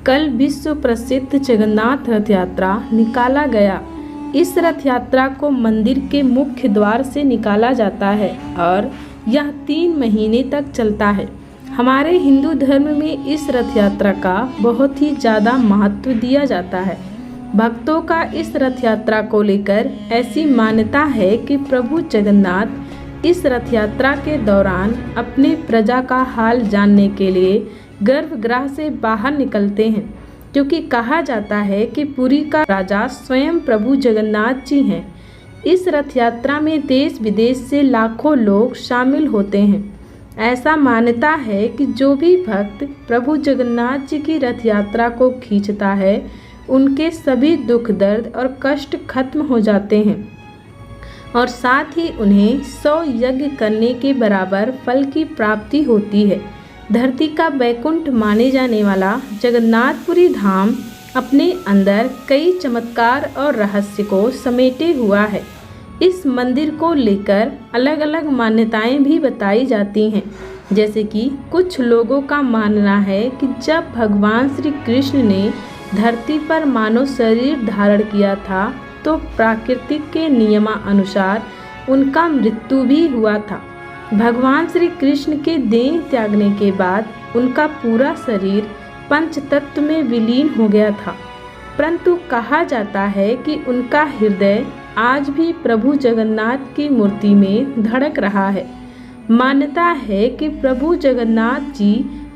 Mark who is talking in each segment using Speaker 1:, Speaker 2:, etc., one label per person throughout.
Speaker 1: कल विश्व प्रसिद्ध जगन्नाथ रथ यात्रा निकाला गया। इस रथ यात्रा को मंदिर के मुख्य द्वार से निकाला जाता है और यह 3 महीने तक चलता है। हमारे हिंदू धर्म में इस रथ यात्रा का बहुत ही ज़्यादा महत्व दिया जाता है। भक्तों का इस रथ यात्रा को लेकर ऐसी मान्यता है कि प्रभु जगन्नाथ इस रथ यात्रा के दौरान अपने प्रजा का हाल जानने के लिए गर्भगृह से बाहर निकलते हैं, क्योंकि कहा जाता है कि पुरी का राजा स्वयं प्रभु जगन्नाथ जी हैं। इस रथ यात्रा में देश विदेश से लाखों लोग शामिल होते हैं। ऐसा मान्यता है कि जो भी भक्त प्रभु जगन्नाथ जी की रथ यात्रा को खींचता है, उनके सभी दुख दर्द और कष्ट खत्म हो जाते हैं और साथ ही उन्हें 100 यज्ञ करने के बराबर फल की प्राप्ति होती है। धरती का बैकुंठ माने जाने वाला जगन्नाथपुरी धाम अपने अंदर कई चमत्कार और रहस्य को समेटे हुआ है। इस मंदिर को लेकर अलग अलग मान्यताएं भी बताई जाती हैं, जैसे कि कुछ लोगों का मानना है कि जब भगवान श्री कृष्ण ने धरती पर मानव शरीर धारण किया था तो प्राकृतिक के नियमानुसार उनका मृत्यु भी हुआ था। भगवान श्री कृष्ण के देह त्यागने के बाद उनका पूरा शरीर पंच तत्व में विलीन हो गया था, परंतु कहा जाता है कि उनका हृदय आज भी प्रभु जगन्नाथ की मूर्ति में धड़क रहा है। मान्यता है कि प्रभु जगन्नाथ जी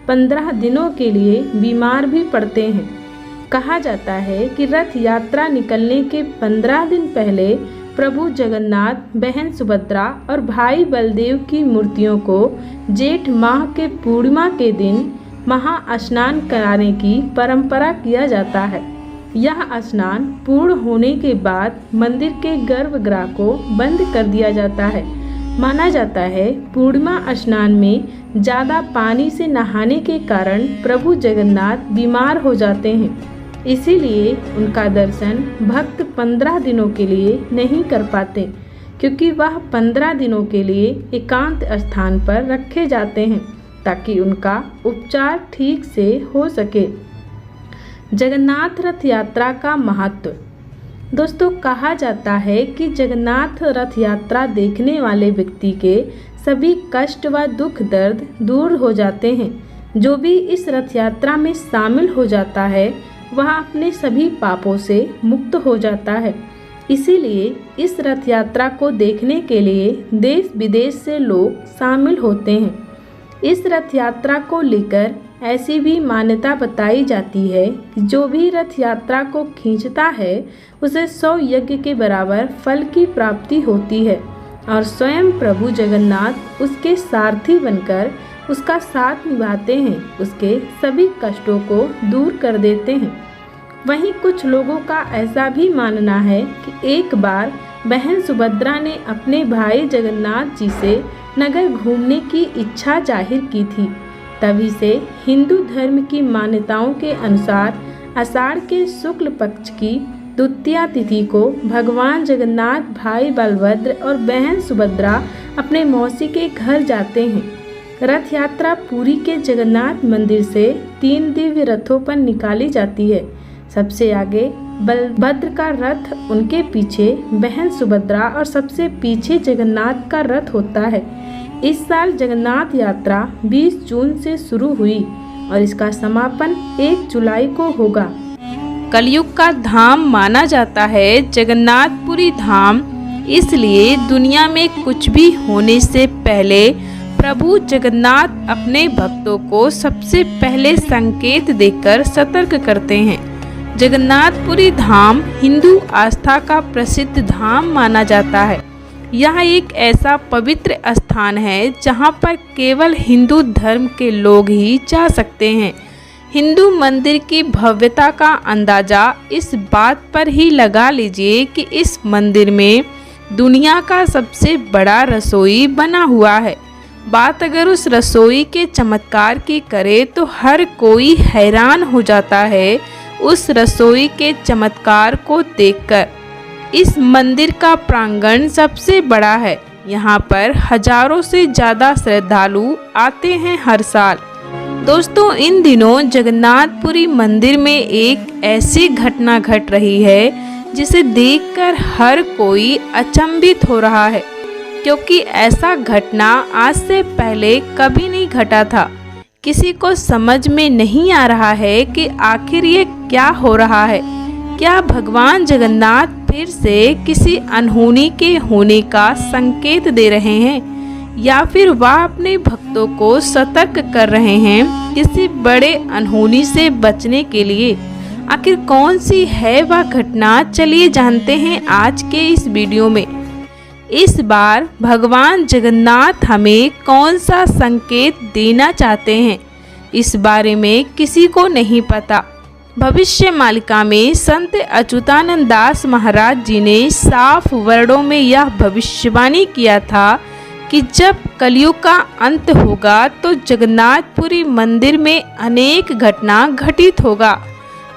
Speaker 1: 15 दिनों के लिए बीमार भी पड़ते हैं। कहा जाता है कि रथ यात्रा निकलने के 15 दिन पहले प्रभु जगन्नाथ, बहन सुभद्रा और भाई बलदेव की मूर्तियों को जेठ माह के पूर्णिमा के दिन महास्नान कराने की परंपरा किया जाता है। यह स्नान पूर्ण होने के बाद मंदिर के गर्भगृह को बंद कर दिया जाता है। माना जाता है पूर्णिमा स्नान में ज़्यादा पानी से नहाने के कारण प्रभु जगन्नाथ बीमार हो जाते हैं, इसीलिए उनका दर्शन भक्त 15 दिनों के लिए नहीं कर पाते, क्योंकि वह 15 दिनों के लिए एकांत स्थान पर रखे जाते हैं ताकि उनका उपचार ठीक से हो सके। जगन्नाथ रथ यात्रा का महत्व। दोस्तों, कहा जाता है कि जगन्नाथ रथ यात्रा देखने वाले व्यक्ति के सभी कष्ट व दुख दर्द दूर हो जाते हैं। जो भी इस रथ यात्रा में शामिल हो जाता है वह अपने सभी पापों से मुक्त हो जाता है। इसीलिए इस रथ यात्रा को देखने के लिए देश विदेश से लोग शामिल होते हैं। इस रथ यात्रा को लेकर ऐसी भी मान्यता बताई जाती है कि जो भी रथ यात्रा को खींचता है उसे 100 यज्ञ के बराबर फल की प्राप्ति होती है और स्वयं प्रभु जगन्नाथ उसके सारथी बनकर उसका साथ निभाते हैं, उसके सभी कष्टों को दूर कर देते हैं। वहीं कुछ लोगों का ऐसा भी मानना है कि एक बार बहन सुभद्रा ने अपने भाई जगन्नाथ जी से नगर घूमने की इच्छा जाहिर की थी। तभी से हिंदू धर्म की मान्यताओं के अनुसार आषाढ़ के शुक्ल पक्ष की द्वितीया तिथि को भगवान जगन्नाथ, भाई बलभद्र और बहन सुभद्रा अपने मौसी के घर जाते हैं। रथ यात्रा पुरी के जगन्नाथ मंदिर से 3 दिव्य रथों पर निकाली जाती है। सबसे आगे बलभद्र का रथ, उनके पीछे बहन सुभद्रा और सबसे पीछे जगन्नाथ का रथ होता है। इस साल जगन्नाथ यात्रा 20 जून से शुरू हुई और इसका समापन 1 जुलाई को होगा। कलयुग का धाम माना जाता है जगन्नाथपुरी धाम, इसलिए दुनिया में कुछ भी होने से पहले प्रभु जगन्नाथ अपने भक्तों को सबसे पहले संकेत देकर सतर्क करते हैं। जगन्नाथपुरी धाम हिंदू आस्था का प्रसिद्ध धाम माना जाता है। यह एक ऐसा पवित्र स्थान है जहां पर केवल हिंदू धर्म के लोग ही जा सकते हैं। हिंदू मंदिर की भव्यता का अंदाज़ा इस बात पर ही लगा लीजिए कि इस मंदिर में दुनिया का सबसे बड़ा रसोई बना हुआ है। बात अगर उस रसोई के चमत्कार की करें तो हर कोई हैरान हो जाता है उस रसोई के चमत्कार को देखकर। इस मंदिर का प्रांगण सबसे बड़ा है। यहाँ पर हजारों से ज़्यादा श्रद्धालु आते हैं हर साल। दोस्तों, इन दिनों जगन्नाथपुरी मंदिर में एक ऐसी घटना घट रही है जिसे देखकर हर कोई अचंभित हो रहा है, क्योंकि ऐसा घटना आज से पहले कभी नहीं घटा था। किसी को समझ में नहीं आ रहा है कि आखिर ये क्या हो रहा है। क्या भगवान जगन्नाथ फिर से किसी अनहोनी के होने का संकेत दे रहे हैं, या फिर वह अपने भक्तों को सतर्क कर रहे हैं किसी बड़े अनहोनी से बचने के लिए। आखिर कौन सी है वह घटना, चलिए जानते हैं आज के इस वीडियो में। इस बार भगवान जगन्नाथ हमें कौन सा संकेत देना चाहते हैं, इस बारे में किसी को नहीं पता। भविष्य मालिका में संत अच्युतानंद दास महाराज जी ने साफ वर्णों में यह भविष्यवाणी किया था कि जब कलयुग का अंत होगा तो जगन्नाथपुरी मंदिर में अनेक घटना घटित होगा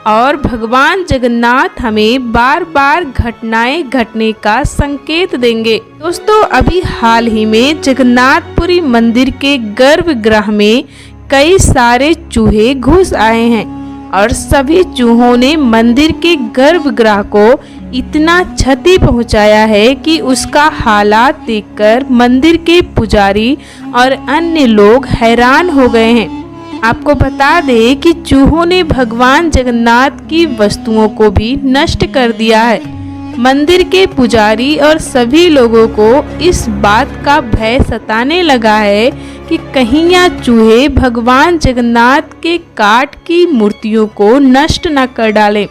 Speaker 1: और भगवान जगन्नाथ हमें बार बार घटनाएं घटने का संकेत देंगे। दोस्तों, अभी हाल ही में जगन्नाथपुरी मंदिर के गर्भगृह में कई सारे चूहे घुस आए हैं और सभी चूहों ने मंदिर के गर्भगृह को इतना क्षति पहुंचाया है कि उसका हालात देखकर मंदिर के पुजारी और अन्य लोग हैरान हो गए हैं। आपको बता दें कि चूहों ने भगवान जगन्नाथ की वस्तुओं को भी नष्ट कर दिया है। मंदिर के पुजारी और सभी लोगों को इस बात का भय सताने लगा है कि कहीं यह चूहे भगवान जगन्नाथ के काठ की मूर्तियों को नष्ट न कर डालें।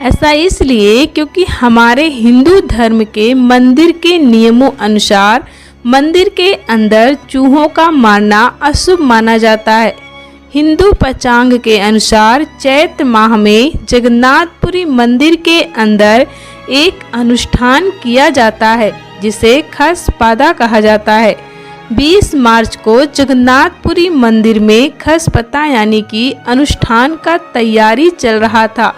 Speaker 1: ऐसा इसलिए क्योंकि हमारे हिंदू धर्म के मंदिर के नियमों अनुसार मंदिर के अंदर चूहों का मारना अशुभ माना जाता है। हिंदू पंचांग के अनुसार चैत्र माह में जगन्नाथपुरी मंदिर के अंदर एक अनुष्ठान किया जाता है जिसे खसपादा कहा जाता है। 20 मार्च को जगन्नाथपुरी मंदिर में खसपता यानी कि अनुष्ठान का तैयारी चल रहा था।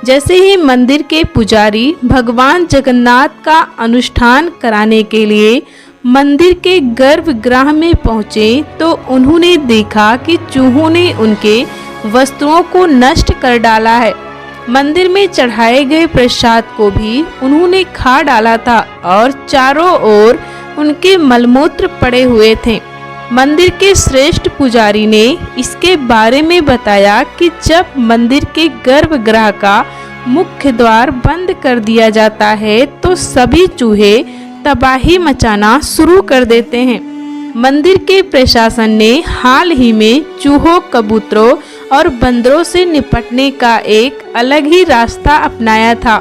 Speaker 1: जैसे ही मंदिर के पुजारी भगवान जगन्नाथ का अनुष्ठान कराने के लिए मंदिर के गर्भगृह में पहुंचे तो उन्होंने देखा कि चूहों ने उनके वस्त्रों को नष्ट कर डाला है। मंदिर में चढ़ाए गए प्रसाद को भी उन्होंने खा डाला था और चारों ओर उनके मलमूत्र पड़े हुए थे। मंदिर के श्रेष्ठ पुजारी ने इसके बारे में बताया कि जब मंदिर के गर्भगृह का मुख्य द्वार बंद कर दिया जाता है तो सभी चूहे तबाही मचाना शुरू कर देते हैं। मंदिर के प्रशासन ने हाल ही में चूहों, कबूतरों और बंदरों से निपटने का एक अलग ही रास्ता अपनाया था।